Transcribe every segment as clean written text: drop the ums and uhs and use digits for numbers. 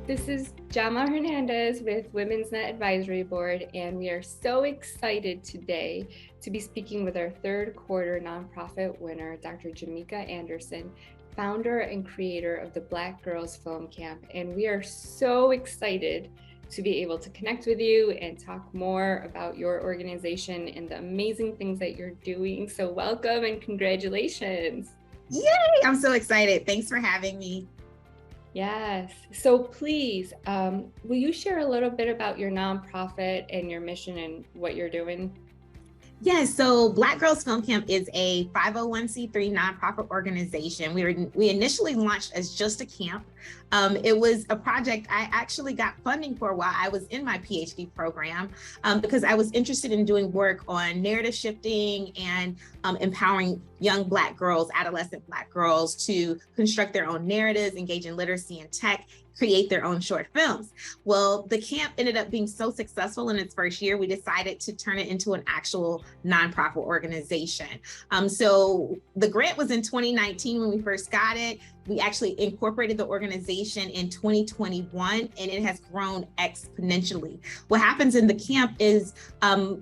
This is Jama Hernandez with Women's Net Advisory Board, and we are so excited today to be speaking with our third quarter nonprofit winner, Dr. Jimmeka Anderson, founder and creator of the Black Girls Film Camp. And we are so excited to be able to connect with you and talk more about your organization and the amazing things that you're doing. So welcome and congratulations. Yay! I'm so excited. Thanks for having me. Yes. So please, will you share a little bit about your nonprofit and your mission and what you're doing? Yes, so Black Girls Film Camp is a 501c3 nonprofit organization. We initially launched as just a camp. It was a project I actually got funding for while I was in my PhD program because I was interested in doing work on narrative shifting and empowering young Black girls, adolescent Black girls to construct their own narratives, engage in literacy and tech, create their own short films. Well, the camp ended up being so successful in its first year, we decided to turn it into an actual nonprofit organization. So the grant was in 2019 when we first got it. We actually incorporated the organization in 2021, and it has grown exponentially. What happens in the camp is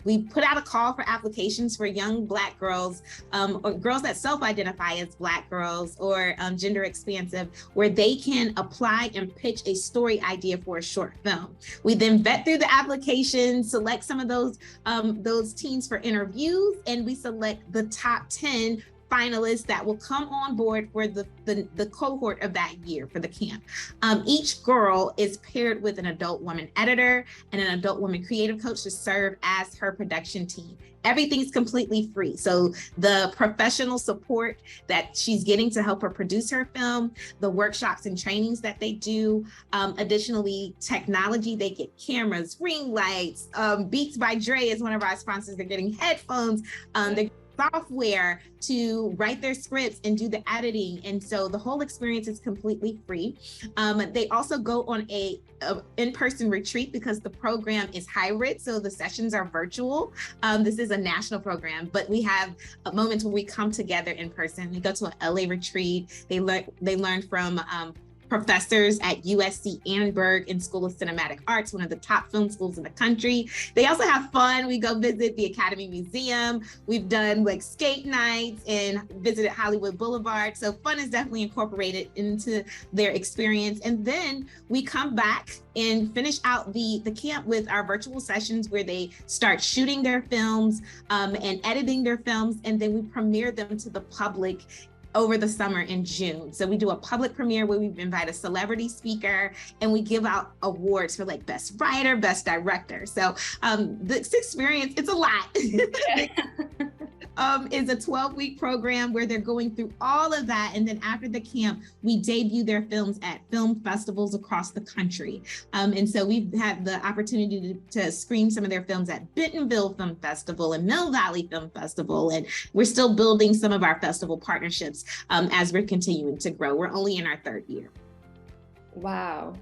we put out a call for applications for young Black girls or girls that self-identify as Black girls or gender expansive, where they can apply and pitch a story idea for a short film. We then vet through the applications, select some of those teens for interviews, and we select the top 10 finalists that will come on board for the cohort of that year for the camp. Each girl is paired with an adult woman editor and an adult woman creative coach to serve as her production team. Everything's completely free. So the professional support that she's getting to help her produce her film, the workshops and trainings that they do, additionally, technology, they get cameras, ring lights, Beats by Dre is one of our sponsors. They're getting headphones, they're software to write their scripts and do the editing. And so the whole experience is completely free. They also go on a in-person retreat because the program is hybrid. So the sessions are virtual. This is a national program, but we have moments where we come together in person. We go to an LA retreat. They learn from professors at USC Annenberg in School of Cinematic Arts, one of the top film schools in the country. They also have fun. We go visit the Academy Museum. We've done like skate nights and visited Hollywood Boulevard. So fun is definitely incorporated into their experience. And then we come back and finish out the camp with our virtual sessions where they start shooting their films and editing their films. And then we premiere them to the public over the summer in June. So we do a public premiere where we invite a celebrity speaker and we give out awards for like best writer, best director. So this experience, it's a lot. Is a 12-week program where they're going through all of that. And then after the camp, we debut their films at film festivals across the country. And so we've had the opportunity to screen some of their films at Bentonville Film Festival and Mill Valley Film Festival. And we're still building some of our festival partnerships as we're continuing to grow. We're only in our third year. Wow.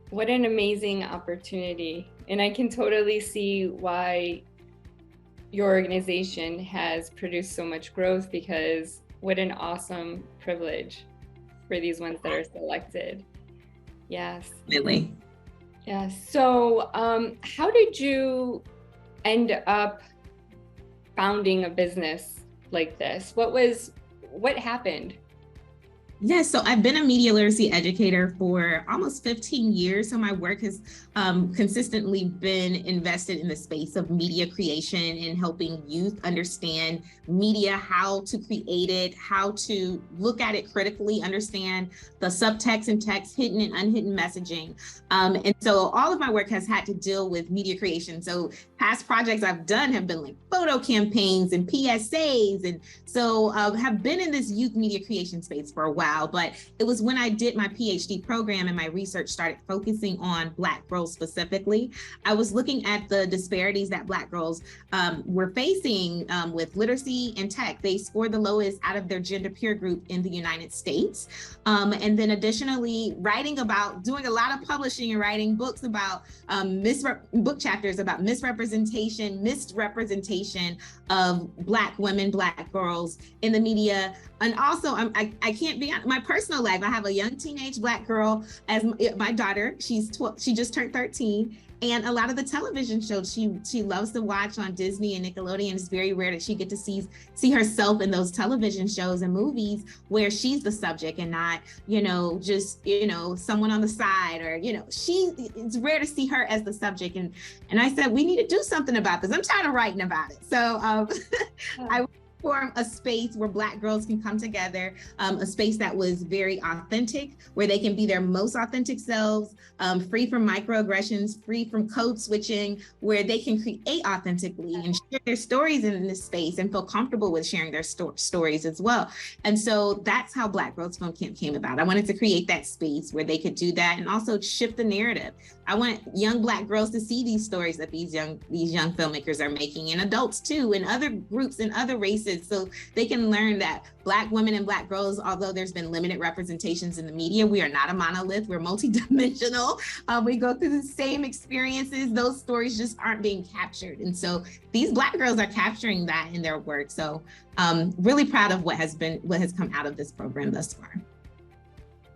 What an amazing opportunity. And I can totally see why your organization has produced so much growth, because what an awesome privilege for these ones that are selected. Yes. Really? Yes. So how did you end up founding a business like this? What happened? Yes, so I've been a media literacy educator for almost 15 years. So my work has consistently been invested in the space of media creation and helping youth understand media, how to create it, how to look at it critically, understand the subtext and text, hidden and unhidden messaging. And so all of my work has had to deal with media creation. So past projects I've done have been like photo campaigns and PSAs. And so have been in this youth media creation space for a while. But it was when I did my PhD program and my research started focusing on Black girls specifically. I was looking at the disparities that Black girls were facing with literacy and tech. They scored the lowest out of their gender peer group in the United States. And then additionally, doing a lot of publishing and writing books about book chapters about misrepresentation, missed representation of Black women, Black girls in the media. And also, I can't be honest, my personal life, I have a young teenage Black girl as my daughter. She's 12, she just turned 13. And a lot of the television shows she loves to watch on Disney and Nickelodeon. It's very rare that she get to see herself in those television shows and movies where she's the subject and not, just, someone on the side, or, it's rare to see her as the subject. And I said, we need to do something about this. I'm tired of writing about it. So I form a space where Black girls can come together, a space that was very authentic, where they can be their most authentic selves, free from microaggressions, free from code switching, where they can create authentically and share their stories in this space and feel comfortable with sharing their stories as well. And so that's how Black Girls Film Camp came about. I wanted to create that space where they could do that and also shift the narrative. I want young Black girls to see these stories that these young filmmakers are making, and adults too, and other groups and other races, so they can learn that Black women and Black girls, although there's been limited representations in the media, we are not a monolith, we're multidimensional. We go through the same experiences, those stories just aren't being captured. And so these Black girls are capturing that in their work. So really proud of what has come out of this program thus far.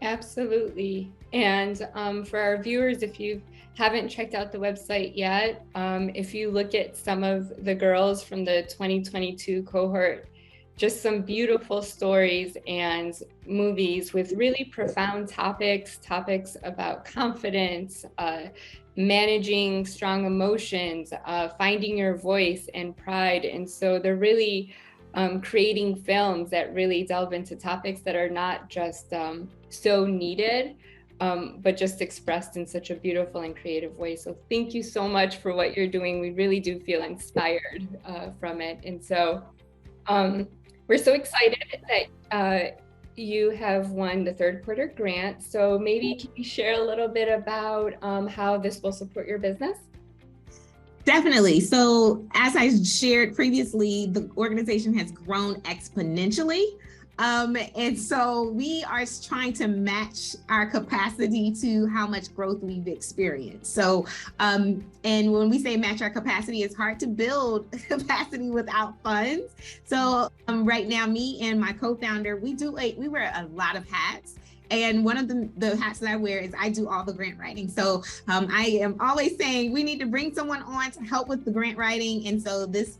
Absolutely. And for our viewers, if you haven't checked out the website yet, if you look at some of the girls from the 2022 cohort, just some beautiful stories and movies with really profound topics about confidence, managing strong emotions, finding your voice and pride. And so they're really creating films that really delve into topics that are not just so needed, but just expressed in such a beautiful and creative way. So thank you so much for what you're doing. We really do feel inspired from it. And so we're so excited that you have won the third quarter grant. So maybe can you share a little bit about how this will support your business? Definitely. So as I shared previously, the organization has grown exponentially. And so we are trying to match our capacity to how much growth we've experienced. So, and when we say match our capacity, it's hard to build capacity without funds. So right now, me and my co-founder, we wear a lot of hats. And one of the hats that I wear is I do all the grant writing. So I am always saying we need to bring someone on to help with the grant writing. And so this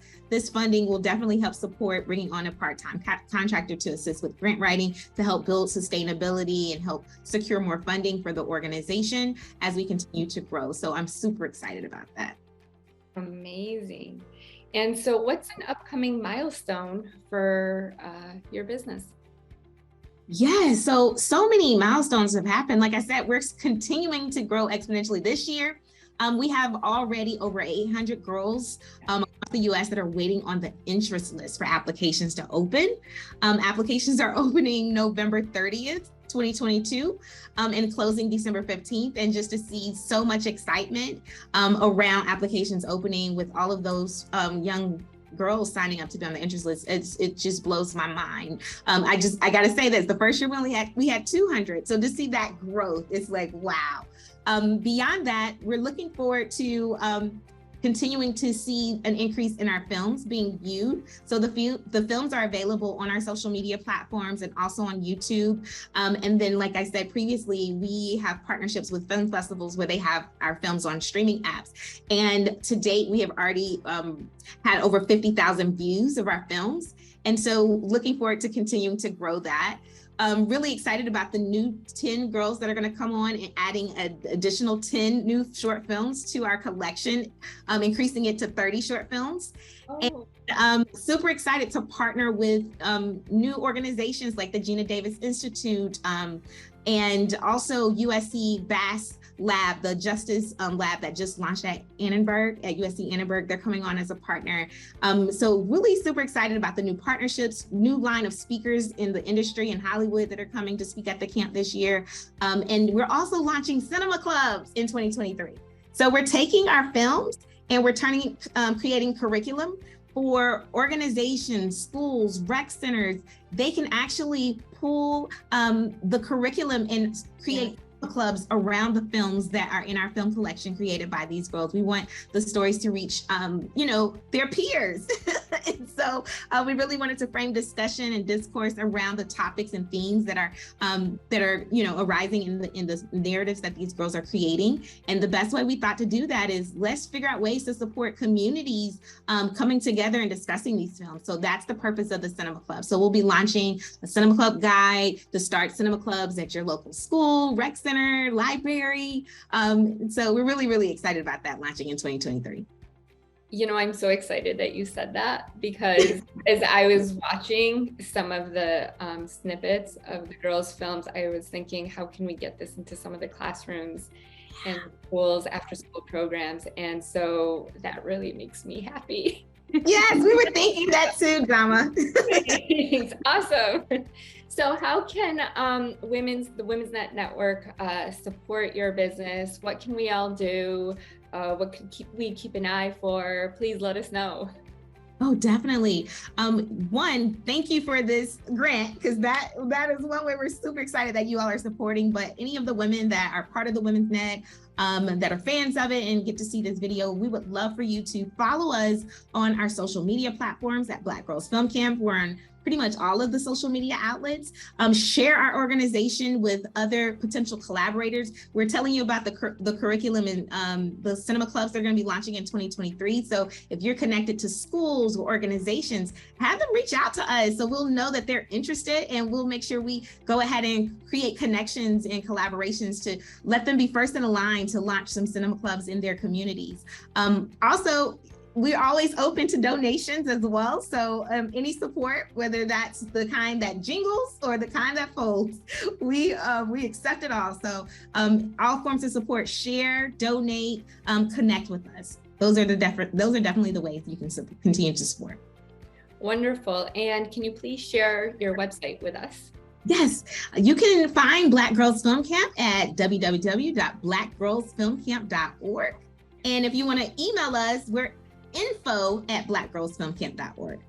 funding will definitely help support bringing on a part-time contractor to assist with grant writing, to help build sustainability and help secure more funding for the organization as we continue to grow. So I'm super excited about that. Amazing. And so what's an upcoming milestone for your business? Yeah, so many milestones have happened. Like I said, we're continuing to grow exponentially this year. We have already over 800 girls across the US that are waiting on the interest list for applications to open. Applications are opening November 30th, 2022, and closing December 15th. And just to see so much excitement around applications opening with all of those young girls signing up to be on the interest list, it just blows my mind. I gotta say this, the first year we had 200. So to see that growth, it's like, wow. Beyond that, we're looking forward to continuing to see an increase in our films being viewed. So the films are available on our social media platforms and also on YouTube. And then, like I said previously, we have partnerships with film festivals where they have our films on streaming apps. And to date, we have already had over 50,000 views of our films. And so looking forward to continuing to grow that. Really excited about the new 10 girls that are going to come on and adding an additional 10 new short films to our collection, increasing it to 30 short films. Oh. And super excited to partner with new organizations like the Gina Davis Institute and also USC Bass Lab, the Justice Lab that just launched at USC Annenberg. They're coming on as a partner. So really super excited about the new partnerships, new line of speakers in the industry in Hollywood that are coming to speak at the camp this year. And we're also launching cinema clubs in 2023. So we're taking our films and we're creating curriculum for organizations, schools, rec centers. They can actually pull the curriculum and create clubs around the films that are in our film collection created by these girls. We want the stories to reach, their peers And so we really wanted to frame discussion and discourse around the topics and themes that are arising in the narratives that these girls are creating. And the best way we thought to do that is let's figure out ways to support communities coming together and discussing these films. So that's the purpose of the Cinema Club. So we'll be launching a Cinema Club guide to start cinema clubs at your local school, rec center, library. So we're really, really excited about that launching in 2023. You know, I'm so excited that you said that, because as I was watching some of the snippets of the girls' films, I was thinking, how can we get this into some of the classrooms and schools, after school programs? And so that really makes me happy. Yes, we were thinking that too, Drama. It's awesome. So how can the Women's Net Network support your business? What can we all do? What could we keep an eye for? Please let us know. Oh, definitely. One, thank you for this grant, because that is one way we're super excited that you all are supporting. But any of the women that are part of the Women's Net, that are fans of it and get to see this video, we would love for you to follow us on our social media platforms at Black Girls Film Camp. We're on pretty much all of the social media outlets. Share our organization with other potential collaborators. We're telling you about the curriculum and the cinema clubs that are going to be launching in 2023. So if you're connected to schools or organizations, have them reach out to us so we'll know that they're interested, and we'll make sure we go ahead and create connections and collaborations to let them be first in the line to launch some cinema clubs in their communities. Also, we're always open to donations as well. So any support, whether that's the kind that jingles or the kind that folds, we accept it all. So all forms of support: share, donate, connect with us. Those are definitely the ways you can continue to support. Wonderful. And can you please share your website with us? Yes, you can find Black Girls Film Camp at www.blackgirlsfilmcamp.org. And if you want to email us, we're info@blackgirlsfilmcamp.org.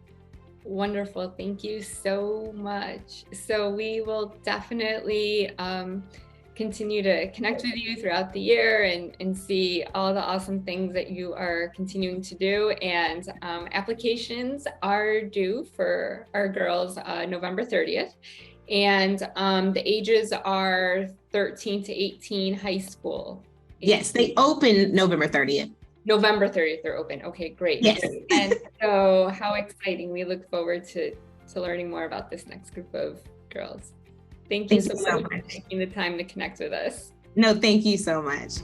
Wonderful. Thank you so much. So we will definitely continue to connect with you throughout the year and see all the awesome things that you are continuing to do. And applications are due for our girls November 30th. And the ages are 13 to 18, high school. Yes, they open November 30th. November 30th, they're open. Okay, great. Yes. And so how exciting. We look forward to learning more about this next group of girls. Thank you so much for taking the time to connect with us. No, thank you so much.